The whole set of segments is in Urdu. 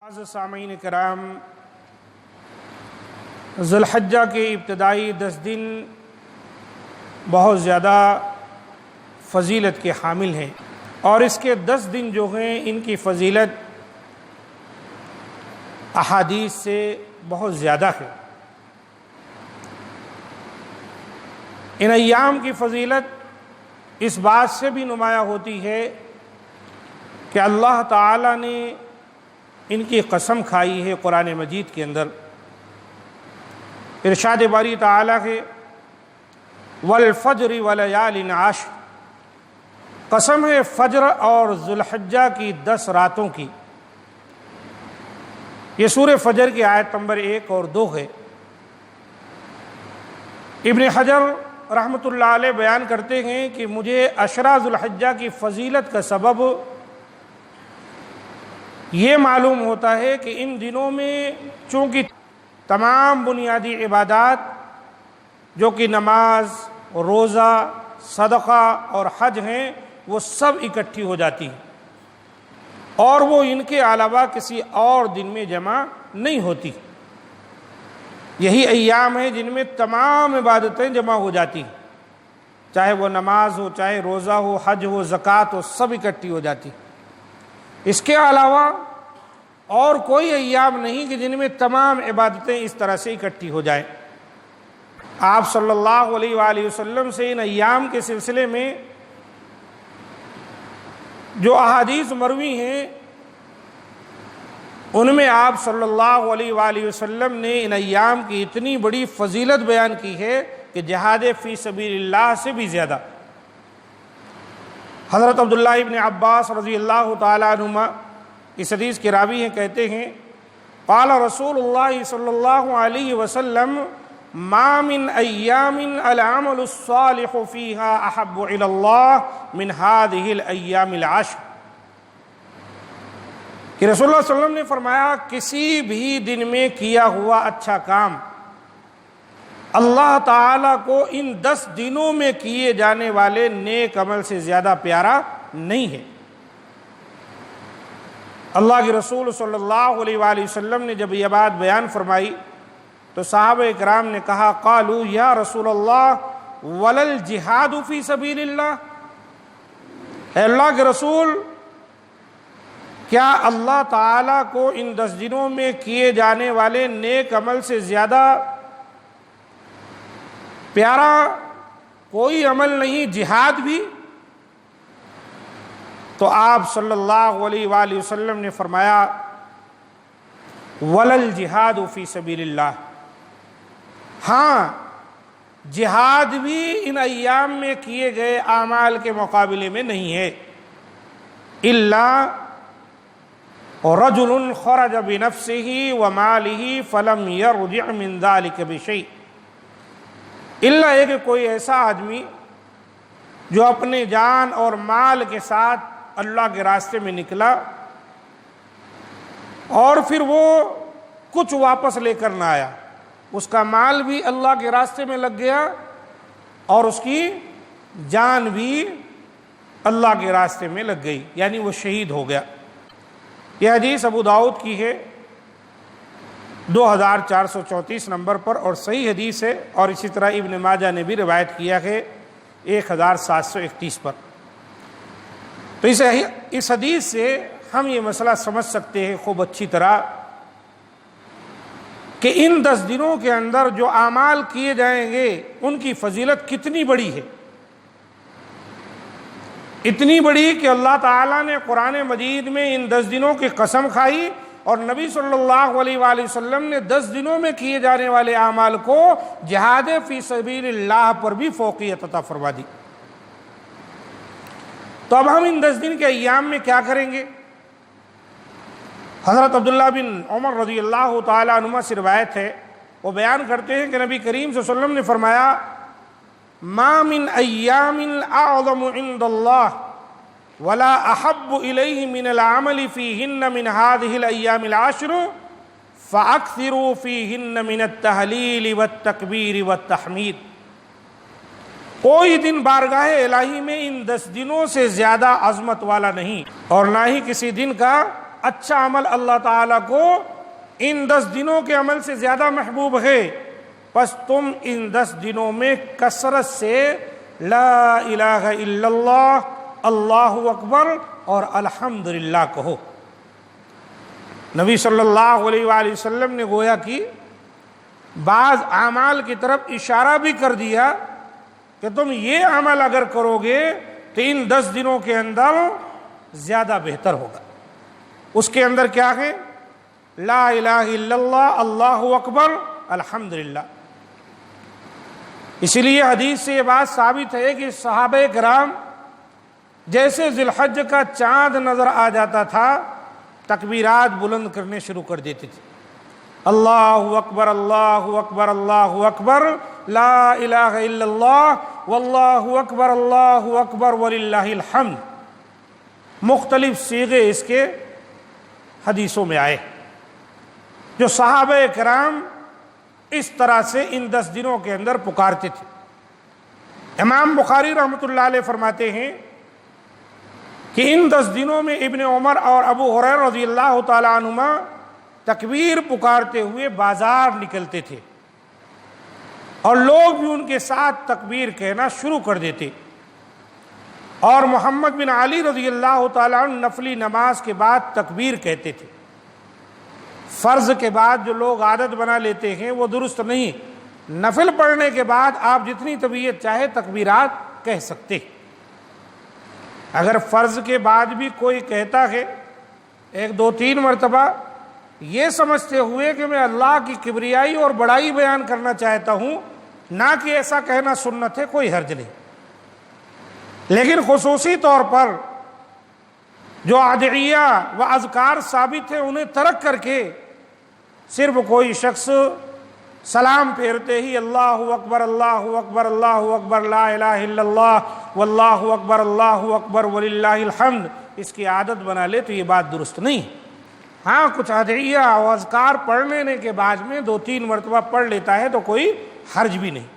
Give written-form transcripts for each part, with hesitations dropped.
سامعین کرام، ذی الحجہ کے ابتدائی 10 دن بہت زیادہ فضیلت کے حامل ہیں، اور اس کے 10 دن جو ہیں ان کی فضیلت احادیث سے بہت زیادہ ہے۔ ان ایام کی فضیلت اس بات سے بھی نمایاں ہوتی ہے کہ اللہ تعالیٰ نے ان کی قسم کھائی ہے قرآن مجید کے اندر۔ ارشاد باری تعالیٰ کے والفجر ولیال عشر، قسم ہے فجر اور ذی الحجہ کی 10 راتوں کی۔ یہ سورہ فجر کی آیت نمبر 1 اور 2 ہے۔ ابن حجر رحمۃ اللہ علیہ بیان کرتے ہیں کہ مجھے عشرہ ذی الحجہ کی فضیلت کا سبب یہ معلوم ہوتا ہے کہ ان دنوں میں چونکہ تمام بنیادی عبادات جو کہ نماز، روزہ، صدقہ اور حج ہیں وہ سب اکٹھی ہو جاتی ہیں، اور وہ ان کے علاوہ کسی اور دن میں جمع نہیں ہوتی۔ یہی ایام ہیں جن میں تمام عبادتیں جمع ہو جاتی ہیں، چاہے وہ نماز ہو، چاہے روزہ ہو، حج ہو، زکوٰۃ ہو، سب اکٹھی ہو جاتی۔ اس کے علاوہ اور کوئی ایام نہیں کہ جن میں تمام عبادتیں اس طرح سے اکٹھی ہو جائیں۔ آپ صلی اللہ علیہ وآلہ وسلم سے ان ایام کے سلسلے میں جو احادیث مروی ہیں ان میں آپ صلی اللہ علیہ وآلہ وسلم نے ان ایام کی اتنی بڑی فضیلت بیان کی ہے کہ جہاد فی سبیل اللہ سے بھی زیادہ۔ حضرت عبداللہ ابن عباس رضی اللہ تعالیٰ عنہما اس حدیث کے راوی ہیں، کہتے ہیں قال رسول اللہ صلی اللہ علیہ وسلم ما من ایام العمل الصالح فیہا احب الی اللہ من هذه الایام العشر، کہ رسول اللہ صلی اللہ علیہ وسلم نے فرمایا کسی بھی دن میں کیا ہوا اچھا کام اللہ تعالیٰ کو ان 10 دنوں میں کیے جانے والے نیک عمل سے زیادہ پیارا نہیں ہے۔ اللہ کے رسول صلی اللہ علیہ وآلہ وسلم نے جب یہ بات بیان فرمائی تو صحابہ اکرام نے کہا قالوا یا رسول اللہ ولل جہاد فی سبیل اللہ، اے اللہ کے رسول کیا اللہ تعالیٰ کو ان 10 دنوں میں کیے جانے والے نیک عمل سے زیادہ پیارا کوئی عمل نہیں، جہاد بھی؟ تو آپ صلی اللہ علیہ وآلہ وسلم نے فرمایا ولل جہاد فی سبیل اللہ، ہاں جہاد بھی ان ایام میں کیے گئے اعمال کے مقابلے میں نہیں ہے۔ الا رجل خرج بنفسه وماله فلم يرجع من ذلك بشيء، الا ہے کہ کوئی ایسا آدمی جو اپنے جان اور مال کے ساتھ اللہ کے راستے میں نکلا اور پھر وہ کچھ واپس لے کر نہ آیا، اس کا مال بھی اللہ کے راستے میں لگ گیا اور اس کی جان بھی اللہ کے راستے میں لگ گئی، یعنی وہ شہید ہو گیا۔ یہ حدیث ابو داؤد کی ہے 2434 نمبر پر اور صحیح حدیث ہے، اور اسی طرح ابن ماجہ نے بھی روایت کیا ہے 1731 پر۔ تو اس حدیث سے ہم یہ مسئلہ سمجھ سکتے ہیں خوب اچھی طرح کہ ان 10 دنوں کے اندر جو اعمال کیے جائیں گے ان کی فضیلت کتنی بڑی ہے، اتنی بڑی کہ اللہ تعالیٰ نے قرآن مجید میں ان 10 دنوں کی قسم کھائی، اور نبی صلی اللہ علیہ وآلہ وسلم نے 10 دنوں میں کیے جانے والے اعمال کو جہاد فی سبیل اللہ پر بھی فوقیت عطا فرما دی۔ تو اب ہم ان 10 دن کے ایام میں کیا کریں گے؟ حضرت عبداللہ بن عمر رضی اللہ تعالیٰ عنہما سے روایت ہے، وہ بیان کرتے ہیں کہ نبی کریم صلی اللہ علیہ وسلم نے فرمایا ما من ایام اعظم عند اللہ ولا احب الیہ من العمل فیہن من هذه الایام العشر فاکثروا فیہن من التہلیل والتکبیر والتحمید، کوئی دن بارگاہ الہی میں ان 10 دنوں سے زیادہ عظمت والا نہیں، اور نہ ہی کسی دن کا اچھا عمل اللہ تعالیٰ کو ان 10 دنوں کے عمل سے زیادہ محبوب ہے، پس تم ان 10 دنوں میں کثرت سے لا الہ الا اللہ، اللہ اکبر اور الحمدللہ کہو۔ نبی صلی اللہ علیہ وآلہ وسلم نے گویا کہ بعض اعمال کی طرف اشارہ بھی کر دیا کہ تم یہ عمل اگر کرو گے تو ان 10 دنوں کے اندر زیادہ بہتر ہوگا۔ اس کے اندر کیا ہے؟ لا الہ الا اللہ، اللہ اکبر، الحمدللہ۔ اسی لیے حدیث سے یہ بات ثابت ہے کہ صحابہ کرام جیسے ذی الحج کا چاند نظر آ جاتا تھا تکبیرات بلند کرنے شروع کر دیتے تھے، اللہ اکبر، اللہ اکبر، اللہ اکبر، لا الہ الا اللہ، واللہ اکبر، اللہ اکبر وللہ الحمد۔ مختلف صیغے اس کے حدیثوں میں آئے جو صحابہ کرام اس طرح سے ان 10 دنوں کے اندر پکارتے تھے۔ امام بخاری رحمۃ اللہ علیہ فرماتے ہیں کہ ان 10 دنوں میں ابن عمر اور ابو ہریرہ رضی اللہ تعالی عنہما تکبیر پکارتے ہوئے بازار نکلتے تھے اور لوگ بھی ان کے ساتھ تکبیر کہنا شروع کر دیتے، اور محمد بن علی رضی اللہ تعالیٰ عنہ نفلی نماز کے بعد تکبیر کہتے تھے۔ فرض کے بعد جو لوگ عادت بنا لیتے ہیں وہ درست نہیں، نفل پڑھنے کے بعد آپ جتنی طبیعت چاہے تکبیرات کہہ سکتے۔ اگر فرض کے بعد بھی کوئی کہتا ہے 1 2 3 مرتبہ یہ سمجھتے ہوئے کہ میں اللہ کی کبریائی اور بڑائی بیان کرنا چاہتا ہوں، نہ کہ ایسا کہنا سنت ہے، کوئی حرج نہیں، لیکن خصوصی طور پر جو ادعیہ و اذکار ثابت ہیں انہیں ترک کر کے صرف کوئی شخص سلام پھیرتے ہی اللہ اکبر، اللہ اکبر، اللہ اکبر، لا الہ الا اللہ، واللہ اکبر، اللہ اکبر وللہ الحمد، اس کی عادت بنا لے تو یہ بات درست نہیں۔ ہاں کچھ ادعیہ و اذکار پڑھ لینے کے بعد میں 2 3 مرتبہ پڑھ لیتا ہے تو کوئی حرج بھی نہیں،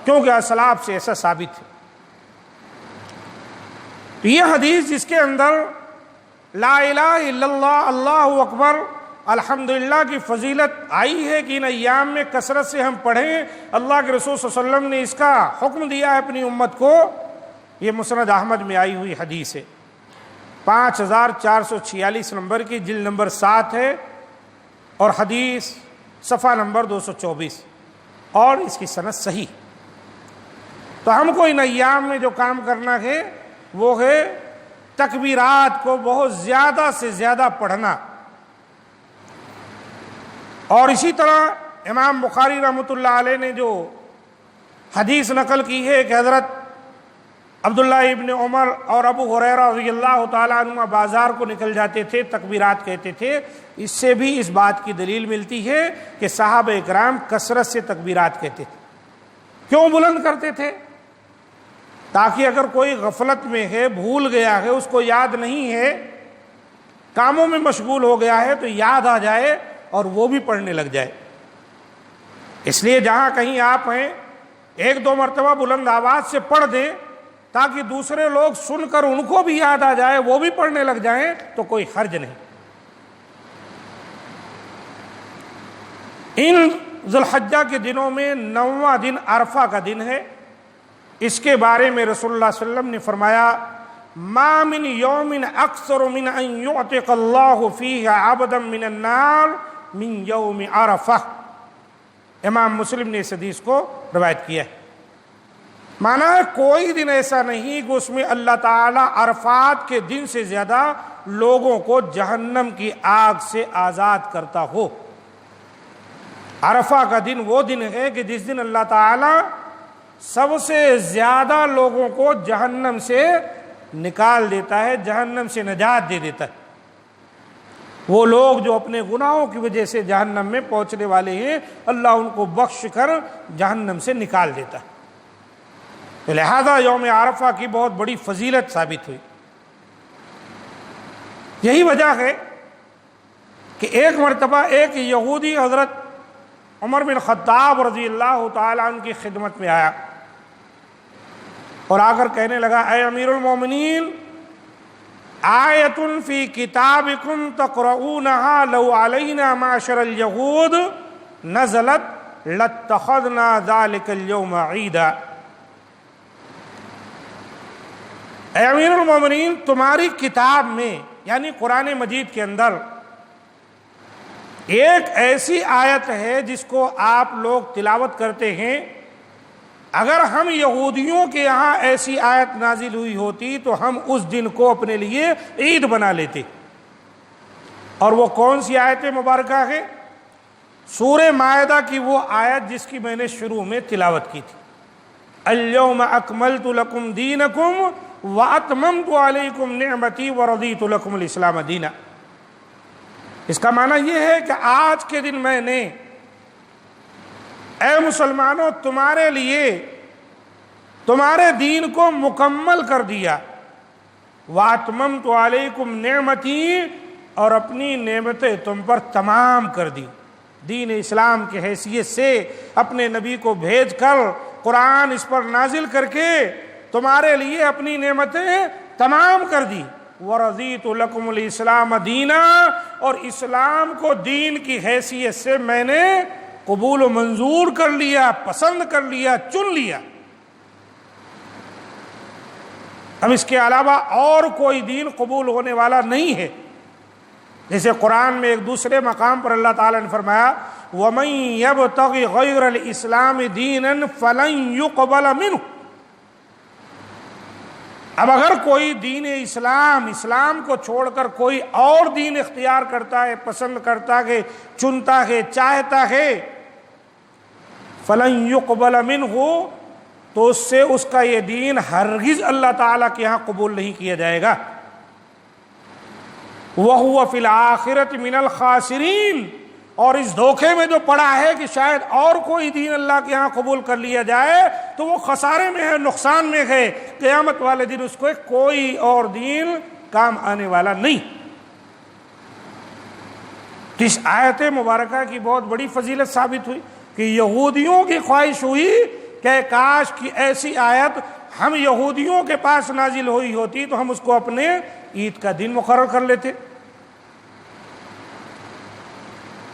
کیونکہ اسلاف سے ایسا ثابت ہے۔ تو یہ حدیث جس کے اندر لا الہ الا اللہ، اللہ اکبر، الحمدللہ کی فضیلت آئی ہے کہ ان ایام میں کثرت سے ہم پڑھیں، اللہ کے رسول صلی اللہ علیہ وسلم نے اس کا حکم دیا ہے اپنی امت کو، یہ مسند احمد میں آئی ہوئی حدیث ہے، 5446 نمبر کی، جلد نمبر 7 ہے، اور حدیث صفحہ نمبر 224، اور اس کی سند صحیح۔ تو ہم کو ان ایام میں جو کام کرنا ہے وہ ہے تکبیرات کو بہت زیادہ سے زیادہ پڑھنا۔ اور اسی طرح امام بخاری رحمۃ اللہ علیہ نے جو حدیث نقل کی ہے کہ حضرت عبداللہ ابن عمر اور ابو ہریرہ رضی اللہ تعالیٰ عنہما بازار کو نکل جاتے تھے، تکبیرات کہتے تھے، اس سے بھی اس بات کی دلیل ملتی ہے کہ صحابہ اکرام کثرت سے تکبیرات کہتے تھے۔ کیوں بلند کرتے تھے؟ تاکہ اگر کوئی غفلت میں ہے، بھول گیا ہے، اس کو یاد نہیں ہے، کاموں میں مشغول ہو گیا ہے، تو یاد آ جائے اور وہ بھی پڑھنے لگ جائے۔ اس لیے جہاں کہیں آپ ہیں 1 2 مرتبہ بلند آواز سے پڑھ دیں تاکہ دوسرے لوگ سن کر ان کو بھی یاد آ جائے، وہ بھی پڑھنے لگ جائیں، تو کوئی حرج نہیں۔ ان ذی الحجہ کے دنوں میں 9واں دن عرفہ کا دن ہے۔ اس کے بارے میں رسول اللہ صلی اللہ علیہ وسلم نے فرمایا ما من یوم اکثر من ان یعتق اللہ فیہ عبدا من النار من یوم عرفہ۔ امام مسلم نے اس حدیث کو روایت کیا ہے۔ مانا ہے کوئی دن ایسا نہیں کہ اس میں اللہ تعالی عرفات کے دن سے زیادہ لوگوں کو جہنم کی آگ سے آزاد کرتا ہو۔ عرفہ کا دن وہ دن ہے کہ جس دن اللہ تعالی سب سے زیادہ لوگوں کو جہنم سے نکال دیتا ہے، جہنم سے نجات دے دیتا ہے۔ وہ لوگ جو اپنے گناہوں کی وجہ سے جہنم میں پہنچنے والے ہیں، اللہ ان کو بخش کر جہنم سے نکال دیتا ہے۔ تو لہذا یوم عرفہ کی بہت بڑی فضیلت ثابت ہوئی۔ یہی وجہ ہے کہ ایک مرتبہ ایک یہودی حضرت عمر بن خطاب رضی اللہ تعالیٰ عنہ کی خدمت میں آیا اور آ کر کہنے لگا اے امیر المومنین، آیۃ فی کتابکم تقرؤونہا لو علینا معشر الیہود نزلت لاتخذنا ذلک اليوم عیدا۔ اے امیر المومنین، تمہاری کتاب میں یعنی قرآن مجید کے اندر ایک ایسی آیت ہے جس کو آپ لوگ تلاوت کرتے ہیں، اگر ہم یہودیوں کے یہاں ایسی آیت نازل ہوئی ہوتی تو ہم اس دن کو اپنے لیے عید بنا لیتے۔ اور وہ کون سی آیت مبارکہ ہے؟ سورہ مائدہ کی وہ آیت جس کی میں نے شروع میں تلاوت کی تھی، الیوم اکملت لکم دینکم واتممت علیکم نعمتی ورضیت لکم الاسلام دینا۔ اس کا معنی یہ ہے کہ آج کے دن میں نے اے مسلمانوں تمہارے لیے تمہارے دین کو مکمل کر دیا، واتممت علیکم نعمتی، اور اپنی نعمتیں تم پر تمام کر دی۔ دین اسلام کی حیثیت سے اپنے نبی کو بھیج کر قرآن اس پر نازل کر کے تمہارے لیے اپنی نعمتیں تمام کر دی۔ وَرَضِيتُ لَكُمُ الْإِسْلَامَ دِينًا، اور اسلام کو دین کی حیثیت سے میں نے قبول و منظور کر لیا، پسند کر لیا، چن لیا۔ اب اس کے علاوہ اور کوئی دین قبول ہونے والا نہیں ہے۔ جیسے قرآن میں ایک دوسرے مقام پر اللہ تعالیٰ نے فرمایا وَمَن يَبْتَغِ غَيْرَ الْإِسْلَامِ دِينًا فَلَن يُقْبَلَ مِنْهُ۔ اب اگر کوئی دین اسلام کو چھوڑ کر کوئی اور دین اختیار کرتا ہے، پسند کرتا ہے، چنتا ہے، چاہتا ہے، فَلَن يُقْبَلَ مِنْهُ، تو اس سے اس کا یہ دین ہرگز اللہ تعالیٰ کے ہاں قبول نہیں کیا جائے گا۔ وَهُوَ فِي الْآخِرَةِ مِنَ الْخَاسِرِينَ، اور اس دھوکے میں جو پڑا ہے کہ شاید اور کوئی دین اللہ کے ہاں قبول کر لیا جائے تو وہ خسارے میں ہے، نقصان میں ہے، قیامت والے دن اس کو کوئی اور دین کام آنے والا نہیں۔ تو اس آیت مبارکہ کی بہت بڑی فضیلت ثابت ہوئی کہ یہودیوں کی خواہش ہوئی کہ کاش کی ایسی آیت ہم یہودیوں کے پاس نازل ہوئی ہوتی تو ہم اس کو اپنے عید کا دن مقرر کر لیتے۔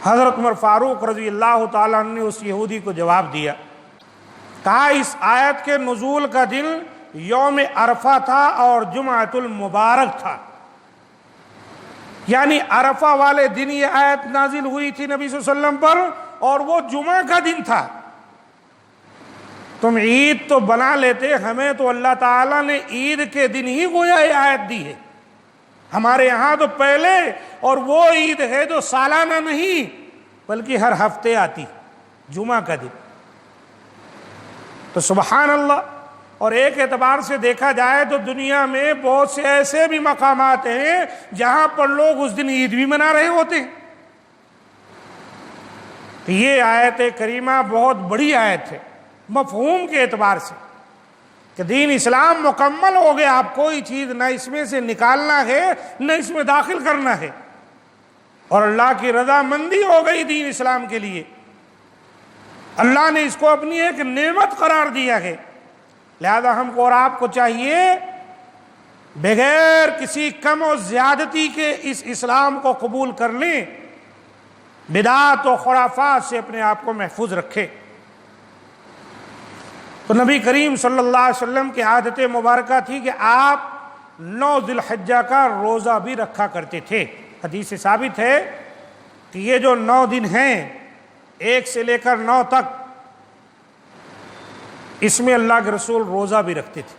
حضرت عمر فاروق رضی اللہ تعالیٰ عنہ نے اس یہودی کو جواب دیا، کہا اس آیت کے نزول کا دن یوم عرفہ تھا اور جمعۃ المبارک تھا، یعنی عرفہ والے دن یہ آیت نازل ہوئی تھی نبی صلی اللہ علیہ وسلم پر، اور وہ جمعہ کا دن تھا۔ تم عید تو بنا لیتے، ہمیں تو اللہ تعالیٰ نے عید کے دن ہی گویا یہ آیت دی ہے۔ ہمارے یہاں تو پہلے اور وہ عید ہے جو سالانہ نہیں بلکہ ہر ہفتے آتی، جمعہ کا دن۔ تو سبحان اللہ۔ اور ایک اعتبار سے دیکھا جائے تو دنیا میں بہت سے ایسے بھی مقامات ہیں جہاں پر لوگ اس دن عید بھی منا رہے ہوتے ہیں۔ تو یہ آیت کریمہ بہت بڑی آیت ہے مفہوم کے اعتبار سے، کہ دین اسلام مکمل ہو گیا، آپ کوئی چیز نہ اس میں سے نکالنا ہے نہ اس میں داخل کرنا ہے، اور اللہ کی رضامندی ہو گئی دین اسلام کے لیے۔ اللہ نے اس کو اپنی ایک نعمت قرار دیا ہے، لہذا ہم کو اور آپ کو چاہیے بغیر کسی کم و زیادتی کے اس اسلام کو قبول کر لیں، بدعات و خرافات سے اپنے آپ کو محفوظ رکھیں۔ تو نبی کریم صلی اللہ علیہ وسلم کی عادت مبارکہ تھی کہ آپ 9 ذی الحجہ کا روزہ بھی رکھا کرتے تھے۔ حدیث سے ثابت ہے کہ یہ جو 9 دن ہیں 1 سے لے کر 9 تک، اس میں اللہ کے رسول روزہ بھی رکھتے تھے،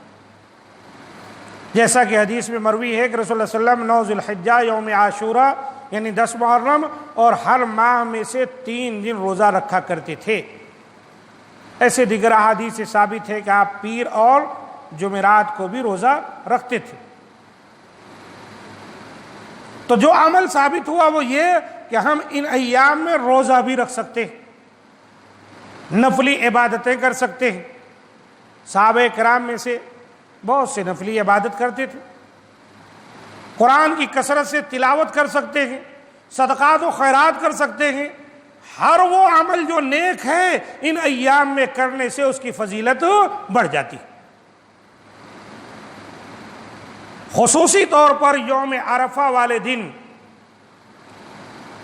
جیسا کہ حدیث میں مروی ہے کہ رسول اللہ صلی اللہ علیہ وسلم 9 ذی الحجہ یوم عاشوراء یعنی 10 محرم اور ہر ماہ میں سے 3 دن روزہ رکھا کرتے تھے۔ ایسے دیگر احادیث سے ثابت ہے کہ آپ پیر اور جمعرات کو بھی روزہ رکھتے تھے۔ تو جو عمل ثابت ہوا وہ یہ کہ ہم ان ایام میں روزہ بھی رکھ سکتے ہیں، نفلی عبادتیں کر سکتے ہیں۔ صحابہ کرام میں سے بہت سے نفلی عبادت کرتے تھے، قرآن کی کثرت سے تلاوت کر سکتے ہیں، صدقات و خیرات کر سکتے ہیں۔ ہر وہ عمل جو نیک ہے ان ایام میں کرنے سے اس کی فضیلت بڑھ جاتی۔ خصوصی طور پر یوم عرفہ والے دن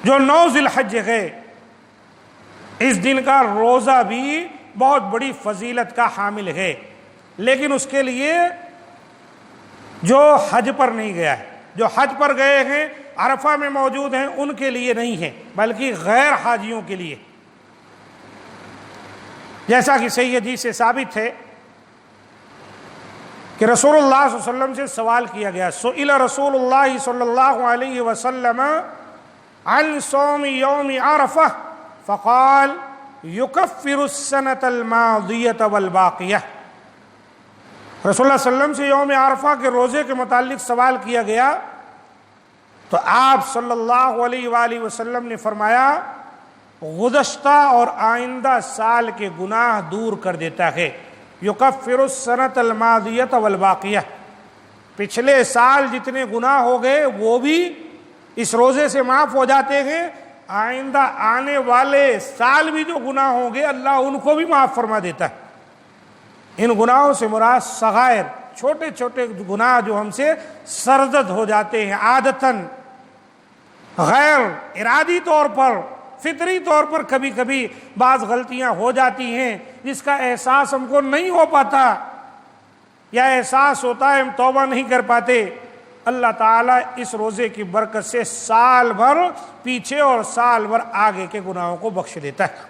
جو 9 ذی الحج ہے، اس دن کا روزہ بھی بہت بڑی فضیلت کا حامل ہے، لیکن اس کے لیے جو حج پر نہیں گیا ہے، جو حج پر گئے ہیں عرفہ میں موجود ہیں، ان کے لیے نہیں ہے بلکہ غیر حاجیوں کے لیے، جیسا کہ صحیح حدیث سے ثابت ہے کہ رسول اللہ صلی اللہ علیہ وسلم سے سوال کیا گیا، سئل رسول اللہ صلی اللہ علیہ وسلم عن صوم یوم عرفہ فقال یکفر السنة الماضیة والباقیہ۔ رسول اللہ صلی اللہ علیہ وسلم سے یوم عرفہ کے روزے کے متعلق سوال کیا گیا تو آپ صلی اللہ علیہ وآلہ وسلم نے فرمایا گزشتہ اور آئندہ سال کے گناہ دور کر دیتا ہے، یکفر السنۃ الماضیۃ والباقیہ، پچھلے سال جتنے گناہ ہو گئے وہ بھی اس روزے سے معاف ہو جاتے ہیں، آئندہ آنے والے سال بھی جو گناہ ہوں گے اللہ ان کو بھی معاف فرما دیتا ہے۔ ان گناہوں سے مراد صغائر، چھوٹے چھوٹے گناہ جو ہم سے سرزد ہو جاتے ہیں عادتاً، غیر ارادی طور پر، فطری طور پر کبھی کبھی بعض غلطیاں ہو جاتی ہیں جس کا احساس ہم کو نہیں ہو پاتا، یا احساس ہوتا ہے ہم توبہ نہیں کر پاتے، اللہ تعالیٰ اس روزے کی برکت سے سال بھر پیچھے اور سال بھر آگے کے گناہوں کو بخش دیتا ہے۔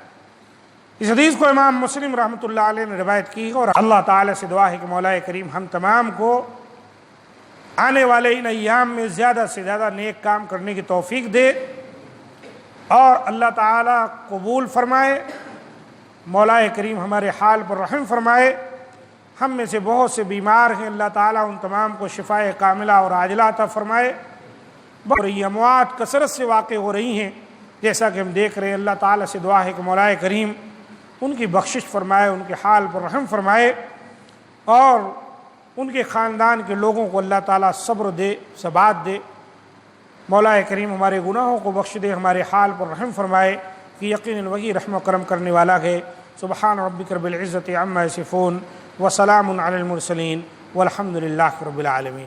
اس حدیث کو امام مسلم رحمۃ اللہ علیہ نے روایت کی، اور اللہ تعالیٰ سے دعا ہے کہ مولا کریم ہم تمام کو آنے والے ان ایام میں زیادہ سے زیادہ نیک کام کرنے کی توفیق دے، اور اللہ تعالیٰ قبول فرمائے، مولا کریم ہمارے حال پر رحم فرمائے۔ ہم میں سے بہت سے بیمار ہیں، اللہ تعالیٰ ان تمام کو شفاء کاملہ اور عاجلہ عطا فرمائے۔ اور یہ اموات کثرت سے واقع ہو رہی ہیں جیسا کہ ہم دیکھ رہے ہیں، اللہ تعالیٰ سے دعا ہے کہ مولا کریم ان کی بخشش فرمائے، ان کے حال پر رحم فرمائے، اور ان کے خاندان کے لوگوں کو اللہ تعالیٰ صبر دے، ثبات دے۔ مولا کریم ہمارے گناہوں کو بخش دے، ہمارے حال پر رحم فرمائے کہ یقیناً وہی رحم و کرم کرنے والا ہے۔ سبحان ربک رب العزت عما یصفون وسلام علی المرسلین والحمد للہ رب العالمین۔